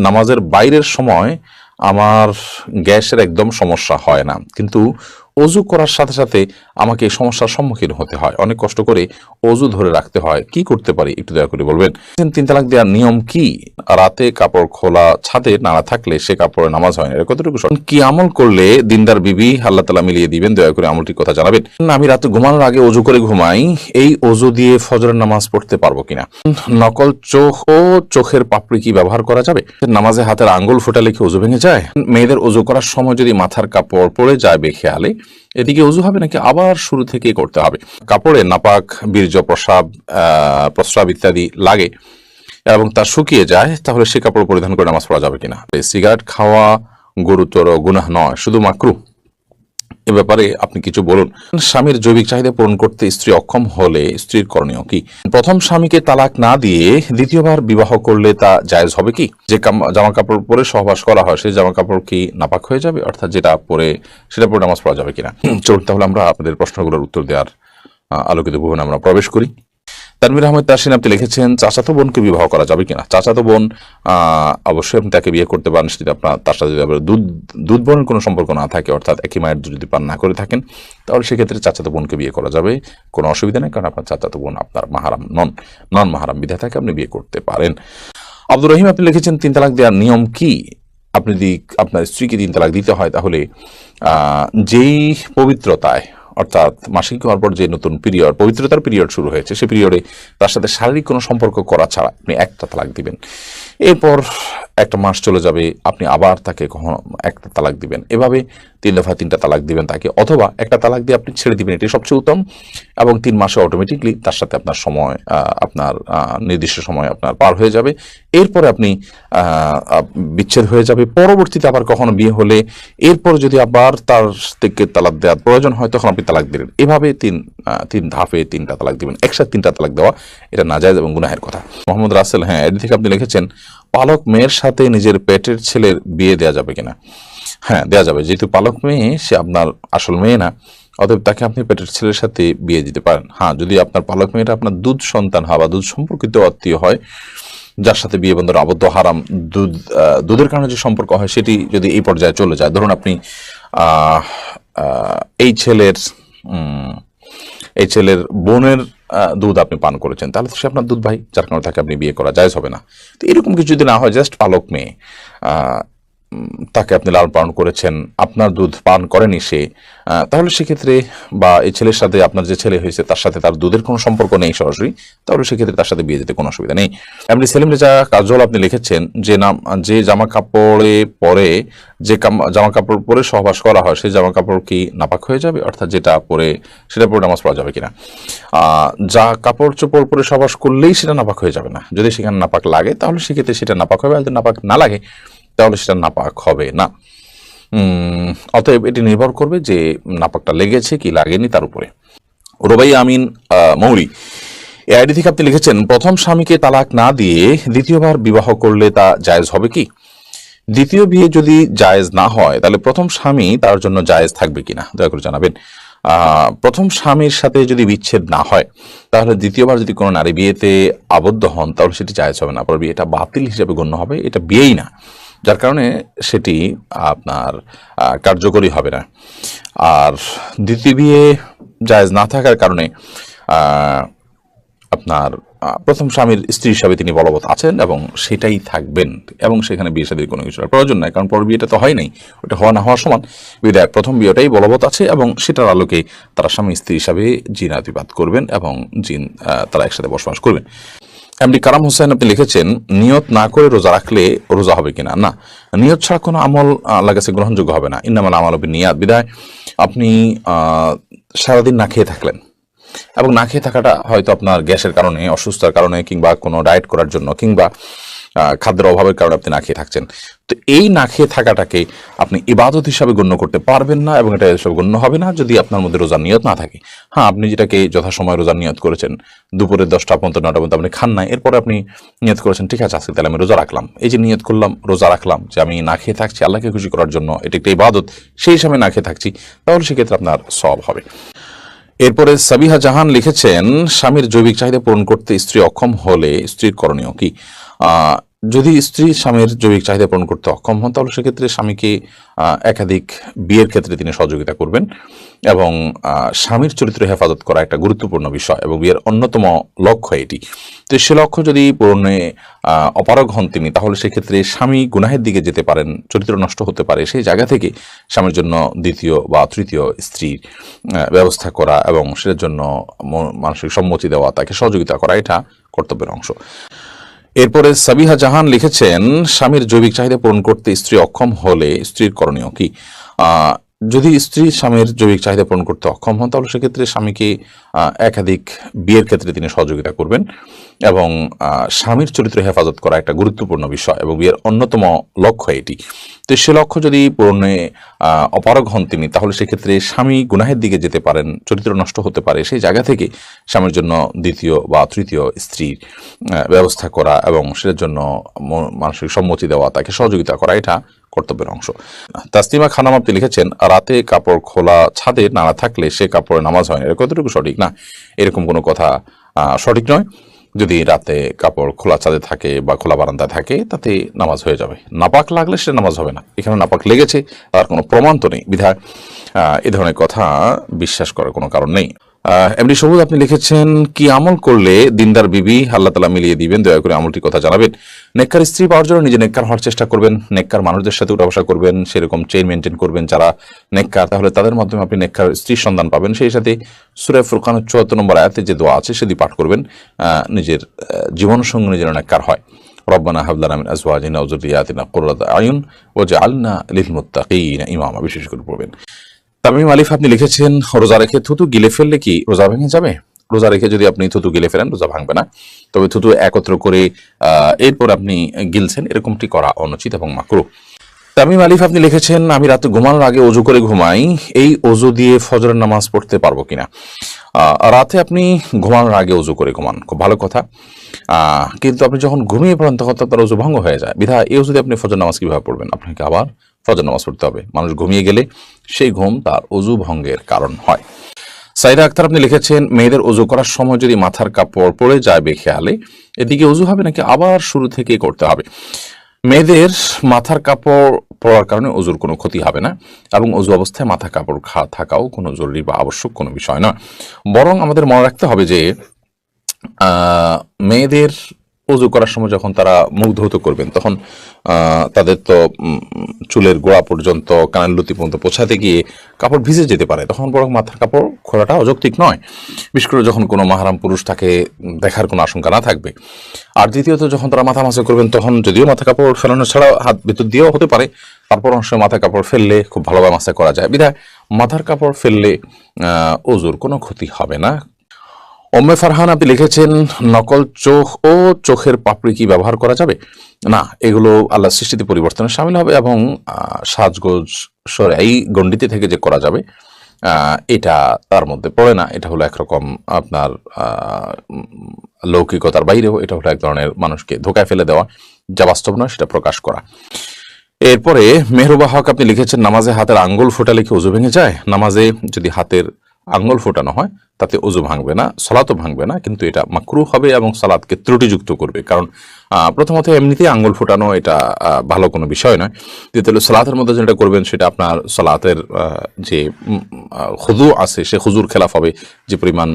নামাজের বাইরের সময় আমার গ্যাসের একদম সমস্যা হয় না, কিন্তু অজু করার সাথে সাথে আমাকে এই সমস্যার সম্মুখীন হতে হয়, অনেক কষ্ট করে অজু ধরে রাখতে হয়, কি করতে পারি একটু দয়া করে বলবেন। 3 তালাক দেওয়ার নিয়ম কি? রাতে কাপড় খোলা ছাদে নাড়া থাকলে সে কাপড়ে নামাজ হয় না, এটা কতটুকু কি আমল করলে দিনদার বিবি আল্লাহ তাআলা মিলিয়ে দিবেন? দয়া করে আমলটির কথা জানাবেন। আমি রাতে ঘুমানোর আগে অজু করে ঘুমাই, এই অজু দিয়ে ফজরের নামাজ পড়তে পারবো কিনা? নকল চোখ ও চোখের পাপড়ি কি ব্যবহার করা যাবে? নামাজে হাতের আঙ্গুল ফোটালে কি অজু ভেঙে যায়? মেয়েদের অজু করার সময় যদি মাথার কাপড় পড়ে যায় বেখেয়ালে, এদিকে অজু হবে নাকি আবার শুরু থেকে করতে হবে? কাপড়ে নাপাক, বীর্য, প্রস্রাব ইত্যাদি লাগে এবং তা শুকিয়ে যায়, তাহলে সে কাপড় পরিধান করে নামাজ পড়া যাবে কিনা? সিগারেট খাওয়া গুরুতর গুনাহ নয়, শুধু মাকরুহ। এ ব্যাপারে আপনি কিছু বলুন। স্বামীর জৈবিক চাহিদা পূরণ করতে স্ত্রী অক্ষম হলে স্ত্রীর করণীয় কি? প্রথম স্বামীকে তালাক না দিয়ে দ্বিতীয়বার বিবাহ করলে তা জায়েজ হবে কি? যে জামা কাপড় পরে সহবাস করা হয় সেই জামা কাপড় কি নাপাক হয়ে যাবে, অর্থাৎ যেটা পরে সেটা পরে নামাজ পড়া যাবে কিনা? চলুন তাহলে আমরা আপনাদের প্রশ্নগুলোর উত্তর দেওয়ার আলোকিত ভুবনে আমরা প্রবেশ করি। তানভীর আহমেদ তাসিন আপনি লিখেছেন, চাচাতো বোনকে বিবাহ করা যাবে কিনা? চাচাতো বোন অবশ্যই আপনি তাকে বিয়ে করতে পারেন, যদি আপনার তার সাথে যদি দুধ বোনের কোনো সম্পর্ক না থাকে, অর্থাৎ একই মায়ের দুধ যদি পান না করে থাকেন, তাহলে সেক্ষেত্রে চাচাতো বোনকে বিয়ে করা যাবে, কোনো অসুবিধা নেই, কারণ আপনার চাচাতো বোন আপনার মাহারাম নন মাহারাম বিধায় থাকে আপনি বিয়ে করতে পারেন। আব্দুর রহিম আপনি লিখেছেন, 3 তালাক দেওয়ার নিয়ম কি? আপনি যদি আপনার স্ত্রীকে 3 তালাক দিতে হয়, তাহলে যেই পবিত্রতায়, অর্থাৎ মাসিক হওয়ার পর যে নতুন পবিত্রতার পিরিয়ড শুরু হয়েছে, সেই পিরিয়ডে তার সাথে শারীরিক কোনো সম্পর্ক করা ছাড়া আপনি একটা তালাক দিবেন। এরপর একটা মাস চলে যাবে, আপনি আবার তাকে কখনো একটা তালাক দিবেন, এভাবে 3 দফায় 3টা তালাক দিবেন তাকে, অথবা একটা তালাক দিয়ে আপনি ছেড়ে দিবেন, এটি সবচেয়ে উত্তম। এবং 3 মাসে অটোমেটিকলি তার সাথে আপনার সময়, আপনার নির্দিষ্ট সময় আপনার পার হয়ে যাবে। এরপরে আপনি বিচ্ছেদ হয়ে যাবে। পরবর্তীতে আবার কখনো বিয়ে হলে এরপর যদি আবার তার থেকে তালাক দেওয়ার প্রয়োজন হয়, তখন আপনি তালাক দিলেন। এভাবে 3 ধাপে 3টা তালাক দিবেন। একসাথে 3টা তালাক দেওয়া এটা নাজায়েজ এবং গুনাহের কথা। মোহাম্মদ রাসেল, হ্যাঁ, এর থেকে আপনি লিখেছেন, পালক মেয়ের সাথে নিজের পেটের ছেলের বিয়ে দেওয়া যাবে কিনা? হ্যাঁ, দেওয়া যাবে। যেহেতু পালক মেয়ে, সে আপনার আসল মেয়ে না, অতএব তাকে আপনি পেটের ছেলের সাথে বিয়ে দিতে পারেন। হ্যাঁ, যদি আপনার পালক মেয়েটা আপনার দুধ সন্তান হয় বা দুধ সম্পর্কিত আত্মীয় হয়, যার সাথে বিয়ে বন্ধন আবদ্ধ, হারাম, দুধের কারণে যে সম্পর্ক হয় সেটি যদি এই পর্যায়ে চলে যায়, ধরুন আপনি এই ছেলের বোনের দুধ আপনি পান করেছেন, তাহলে তো সে আপনার দুধ ভাই, যার কারণে তাকে আপনি বিয়ে করা জায়েজ হবে না। তো এরকম কিছু যদি না হয়, জাস্ট পালক মেয়ে, তাকে আপনি লালন পালন করেছেন, আপনার দুধ পান করেনি সে, তাহলে সেক্ষেত্রে, বা এই ছেলের সাথে আপনার যে ছেলে হয়েছে তার সাথে তার দুধের কোনো সম্পর্ক নেই সরাসরি, তাহলে সেক্ষেত্রে তার সাথে বিয়ে দিতে কোনো অসুবিধা নেই। এমনি সেলিম রেজা কাজল আপনি লিখেছেন, যে জামা কাপড় পরে সহবাস করা হয় সেই জামা কাপড় কি নাপাক হয়ে যাবে, অর্থাৎ যেটা পরে সেটা পরে নামাজ পড়া যাবে কিনা? যা কাপড় চোপড় পরে সহবাস করলেই সেটা নাপাক হয়ে যাবে না, যদি সেখানে নাপাক লাগে তাহলে সেক্ষেত্রে সেটা নাপাক হবে, আর যদি নাপাক না লাগে তাহলে সেটা নাপাক হবে না। অতএব এটি নির্ভর করবে যে নাপাকটা লেগেছে কি লাগেনি তার উপরে। রোবাই আমিন মৌরি এই আইডি থেকে আপনি লিখেছেন, প্রথম স্বামীকে তালাক না দিয়ে দ্বিতীয়বার বিবাহ করলে তা জায়েজ হবে কি? দ্বিতীয় বিয়ে যদি জায়েজ না হয়, তাহলে প্রথম স্বামী তার জন্য জায়েজ থাকবে কিনা দয়া করে জানাবেন। প্রথম স্বামীর সাথে যদি বিচ্ছেদ না হয়, তাহলে দ্বিতীয়বার যদি কোনো নারী বিয়েতে আবদ্ধ হন, তাহলে সেটি জায়েজ হবে না, পরে বিয়েটা বাতিল হিসেবে গণ্য হবে, এটা বিয়েই না, যার কারণে সেটি আপনার কার্যকরী হবে না। আর দ্বিতীয় বিয়ে জায়েজ না থাকার কারণে আপনার প্রথম স্বামীর স্ত্রী হিসাবে তিনি বলবৎ আছেন এবং সেটাই থাকবেন, এবং সেখানে বিয়ে শাদীর কোনো কিছুর প্রয়োজন নাই, কারণ পর বিয়েটা তো হয় নাই, ওটা হওয়া না হওয়ার সমান। বিধায় প্রথম বিয়েটাই বলবৎ আছে এবং সেটার আলোকে তারা স্বামী স্ত্রী হিসাবে জিনাতিপাত করবেন এবং তারা একসাথে বসবাস করবেন। এমডি কারাম হোসেন আপনি লিখেছেন, নিয়ত না করে রোজা রাখলে রোজা হবে কিনা? না, নিয়ত ছাড়া কোনো আমল আল্লাহর কাছে গ্রহণযোগ্য হবে না। ইন্নামাল আমালু বিন্নিয়াত। বিধায় আপনি সারাদিন না খেয়ে থাকলেন, এবং না খেয়ে থাকাটা হয়তো আপনার গ্যাসের কারণে, অসুস্থতার কারণে, কিংবা কোনো ডায়েট করার জন্য, কিংবা খাদ্যের অভাবের কারণে আপনি না খেয়ে থাকছেন, তো এই না খেয়ে থাকাটাকে আপনি ইবাদত হিসাবে গণ্য করতে পারবেন না, এবং এটা এসব গণ্য হবে না যদি আপনার মধ্যে রোজার নিয়ত না থাকে। হ্যাঁ, আপনি যেটাকে যথাসময় রোজার নিয়ত করেছেন, দুপুরে 10টা পর্যন্ত 9টা পর্যন্ত আপনি খান নাই, এরপরে আপনি নিয়ত করেছেন, ঠিক আছে আজকে তাহলে আমি রোজা রাখলাম, এই যে নিয়ত করলাম, রোজা রাখলাম যে আমি না খেয়ে থাকছি আল্লাহকে খুশি করার জন্য, এটা একটা ইবাদত, সেই হিসাবে না খেয়ে থাকছি, তাহলে সেক্ষেত্রে আপনার সওয়াব হবে। এরপরে সাবিহা জাহান লিখেছেন, স্বামীর জৈবিক চাহিদা পূরণ করতে স্ত্রী অক্ষম হলে স্ত্রীর করণীয় কি? যদি স্ত্রী স্বামীর জৈবিক চাহিদা পূরণ করতে অক্ষম হন তাহলে সেক্ষেত্রে স্বামীকে একাধিক বিয়ের ক্ষেত্রে তিনি সহযোগিতা করবেন এবং স্বামীর চরিত্র হেফাজত করা একটা গুরুত্বপূর্ণ বিষয় এবং বিয়ের অন্যতম লক্ষ্য এটি। তো সে লক্ষ্য যদি পূরণে অপারগ হন তিনি তাহলে সেক্ষেত্রে স্বামী গুনাহের দিকে যেতে পারেন, চরিত্র নষ্ট হতে পারে। সেই জায়গা থেকে স্বামীর জন্য দ্বিতীয় বা তৃতীয় স্ত্রীর ব্যবস্থা করা এবং সেটার জন্য মানসিক সম্মতি দেওয়া, তাকে সহযোগিতা করা, এটা কর্তব্যের অংশ। এরপরে সাবিহা জাহান লিখেছেন, স্বামীর জৈবিক চাহিদা পূরণ করতে স্ত্রী অক্ষম হলে স্ত্রীর করণীয় কি? যদি স্ত্রী স্বামীর জৈবিক চাহিদা পূরণ করতে অক্ষম হন তাহলে সেক্ষেত্রে স্বামীকে একাধিক বিয়ের ক্ষেত্রে তিনি সহযোগিতা করবেন এবং স্বামীর চরিত্র হেফাজত করা একটা গুরুত্বপূর্ণ বিষয় এবং বিয়ের অন্যতম লক্ষ্য এটি। তো সে লক্ষ্য যদি পূরণে অপারগ হন তিনি তাহলে সেক্ষেত্রে স্বামী গুনাহের দিকে যেতে পারেন, চরিত্র নষ্ট হতে পারে। সেই জায়গা থেকে স্বামীর জন্য দ্বিতীয় বা তৃতীয় স্ত্রীর ব্যবস্থা করা এবং সেটার জন্য মানসিক সম্মতি দেওয়া, তাকে সহযোগিতা করা, এটা কর্তব্যের অংশ। তাসলিমা খানম আপনি লিখেছেন, রাতে কাপড় খোলা ছাদে নাড়া থাকলে সে কাপড়ে নামাজ হয় না, এটা কতটুকু সঠিক? না, এরকম কোনো কথা সঠিক নয়। যদি রাতে কাপড় খোলা ছাদে থাকে বা খোলা বারান্দা থাকে তাতে নামাজ হয়ে যাবে। নাপাক লাগলে সেটা নামাজ হবে না। এখানে নাপাক লেগেছে, তার কোনো প্রমাণ তো নেই, বিধায় এ ধরনের কথা বিশ্বাস করার কোনো কারণ নেই। এমনি সবুজ আপনি লিখেছেন, কি আমল করলে দিনদার বিবি আল্লাহ তাআলা মিলিয়ে দিবেন, দয়া করে আমলটির কথা জানাবেন। নেককার স্ত্রী পাওয়ার জন্য নিজে নেককার হওয়ার চেষ্টা করবেন, নেককার মানুষদের সাথে উঠা বসা করবেন, সেরকম চেইন মেনটেন করবেন যারা নেককার, তাহলে তাদের মাধ্যমে আপনি নেককার স্ত্রীর সন্ধান পাবেন। সেই সাথে সূরা ফুরকানের ৭৪ নম্বর আয়াতে যে দোয়া আছে সেটি পাঠ করবেন, নিজের জীবন সঙ্গী যেন নেককার হয়। রব্বানা হাব লানা মিন আজওয়াজিনা ওয়া যুররিয়াতিনা কুররাতা আয়ুন ওয়াজআলনা লিল মুত্তাকিনা ইমামা, বিশেষ করে পড়বেন। তামিম আলিফ আপনি লিখেছেন, রোজা রেখে থুতু গিলে ফেললে কি রোজা ভেঙে যাবে? রোজা রেখে যদি আপনি থুতু গিলে ফেলেন রোজা ভাঙবে না, তবে থুতু একত্র করে এরপর আপনি গিলছেন, এরকমটি করা অনুচিত এবং মাকরুহ। তামিম আলিফ আপনি লিখেছেন, আমি রাতে ঘুমানোর আগে অজু করে ঘুমাই, এই অজু দিয়ে ফজরের নামাজ পড়তে পারবো কিনা? রাতে আপনি ঘুমানোর আগে অজু করে ঘুমান, খুব ভালো কথা, কিন্তু আপনি যখন ঘুমিয়ে পড়েন তখন তো আপনার অজু ভঙ্গ হয়ে যায়। বিধায় এই অজু দিয়ে আপনি ফজর নামাজ কিভাবে পড়বেন? আপনাকে আবার ফজর নামাজ পড়তে হবে। মানুষ ঘুমিয়ে গেলে সেই ঘুম তার অজু ভঙ্গের কারণ হয়। সাইদা আক্তার আপনি লিখেছেন, মেয়েদের অজু করার সময় যদি মাথার কাপড় পড়ে যায় বেখেয়ালে, এদিকে অজু হবে নাকি আবার শুরু থেকে করতে হবে? মেয়েদের মাথার কাপড় পরার কারণে অজুর কোনো ক্ষতি হবে না এবং অজু অবস্থায় মাথা কাপড় থাকাও কোনো জরুরি বা আবশ্যক কোনো বিষয় নয়। বরং আমাদের মনে রাখতে হবে যে মেয়েদের অজু করার সময় যখন তারা মুখ ধৌত করবেন তখন তাদের তো চুলের গোড়া পর্যন্ত, কানের লতি পর্যন্ত পৌঁছাতে গিয়ে কাপড় ভিজে যেতে পারে, তখন বরং মাথার কাপড় খোলাটা অযৌক্তিক নয়, বিশেষ করে যখন কোনো মাহরাম পুরুষ তাকে দেখার কোনো আশঙ্কা না থাকবে। আর দ্বিতীয়ত যখন তারা মাথা মাসা করবেন তখন যদিও মাথা কাপড় ফেলানো ছাড়া হাত ভেতর দিয়েও হতে পারে, তারপর অংশ মাথা কাপড় ফেললে খুব ভালোভাবে মাসা করা যায়। বিধায় মাথার কাপড় ফেললে অজুর কোনো ক্ষতি হবে না। ওম্মে ফারহান আপনি লিখেছেন, নকল চোখ ও চোখের পাপড়ি কি ব্যবহার করা যাবে? না, এগুলো আল্লাহ সৃষ্টিতে পরিবর্তনে সামিল হবে এবং সাজগোজ এই গণ্ডিতে থেকে যে করা যাবে এটা তার মধ্যে পড়ে না। এটা হলো একরকম আপনার লৌকিকতার বাইরেও, এটা হলো এক ধরনের মানুষকে ধোকায় ফেলে দেওয়া, যা বাস্তব নয় সেটা প্রকাশ করা। এরপরে মেহরুবা হক আপনি লিখেছেন, নামাজে হাতের আঙ্গুল ফোটালে কি অজু ভেঙে যায়? নামাজে যদি হাতের আঙ্গুল ফোটানো হয় তাতে অজু ভাঙবে না, সালাতও ভাঙবে না, কিন্তু এটা মাকরুহ হবে এবং সালাতকে ত্রুটিযুক্ত করবে। কারণ প্রথমত এমনিতেই আঙ্গুল ফোটানো এটা ভালো কোনো বিষয় নয়। দ্বিতীয়ত সালাতের মধ্যে যেটা করবেন সেটা আপনার সালাতের যে খুজু আছে সে খুজুর খেলাফ হবে, যে পরিমাণ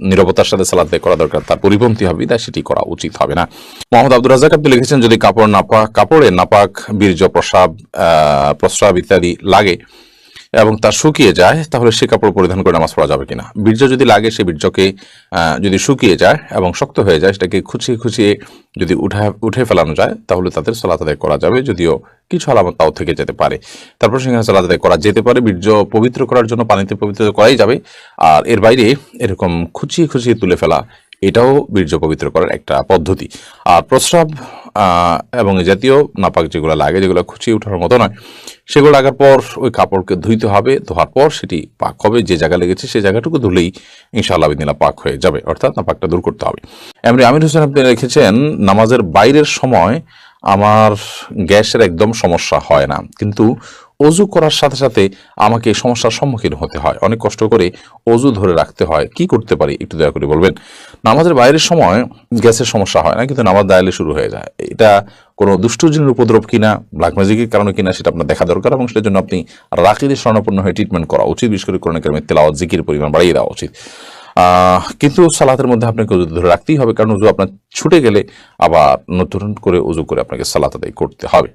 নীরবতার সাথে সালাত করা দরকার তার পরিপন্থী হবে, তাই সেটি করা উচিত হবে না। মোহাম্মদ আব্দুর রাজ্জাক আপনি লিখেছেন, যদি কাপড়ে নাপাক, বীর্য, প্রস্রাব ইত্যাদি লাগে এবং তা শুকিয়ে যায় তাহলে সে কাপড় পরিধান করে নামাজ পড়া যাবে কিনা? বীর্য যদি লাগে, সে বীর্যকে যদি শুকিয়ে যায় এবং শক্ত হয়ে যায়, সেটাকে খুঁচিয়ে খুঁচিয়ে যদি উঠে ফেলানো যায় তাহলে তাদের সালাত আদায় করা যাবে, যদিও কিছু আলামত তাও থেকে যেতে পারে। তারপর সেখানে সালাত আদায় করা যেতে পারে। বীর্য পবিত্র করার জন্য পানিতে পবিত্র করাই যাবে, আর এর বাইরে এরকম খুঁচিয়ে খুঁচিয়ে তুলে ফেলা এটাও বীর্য পবিত্র করার একটা পদ্ধতি। আর প্রস্রাব এবং এই জাতীয় নাপাক যেগুলো লাগে, যেগুলো খুঁচিয়ে ওঠার মতো নয়, সেগুলো লাগার পর ওই কাপড়কে ধুইতে হবে, ধোয়ার পর সেটি পাক হবে, যে জায়গা লেগেছে সেই জায়গাটুকু ধুলেই ইনশাআল্লাহ বিদিনা পাক হয়ে যাবে, অর্থাৎ নাপাকটা দূর করতে হবে। এমনি আমির হোসেন আপনি লিখেছেন, নামাজের বাইরের সময় আমার গ্যাসের একদম সমস্যা হয় না, কিন্তু অজু করার সাথে সাথে আমাকে এই সমস্যার সম্মুখীন হতে হয়, অনেক কষ্ট করে অজু ধরে রাখতে হয়, কি করতে পারি একটু দয়া করে বলবেন। নামাজের বাইরের সময় গ্যাসের সমস্যা হয় না, কিন্তু নামাজ দাঁড়ালে শুরু হয়ে যায়। এটা কোনো দুষ্টজিনের উপদ্রব কিনা, ব্ল্যাক ম্যাজিকের কারণে কিনা, সেটা আপনার দেখা দরকার, এবং সেটার জন্য আপনি রাকিদের শরণাপন্ন হয়ে ট্রিটমেন্ট করা উচিত। বিশেষ করে কোরআন কারিমের তেলাওয়াত জিকির পরিমাণ বাড়িয়ে দেওয়া উচিত। কিন্তু সালাতের মধ্যে আপনাকে অজু ধরে রাখতেই হবে, কারণ অজু আপনার ছুটে গেলে আবার নতুন করে অজু করে আপনাকে সালাত আদায় করতে হবে।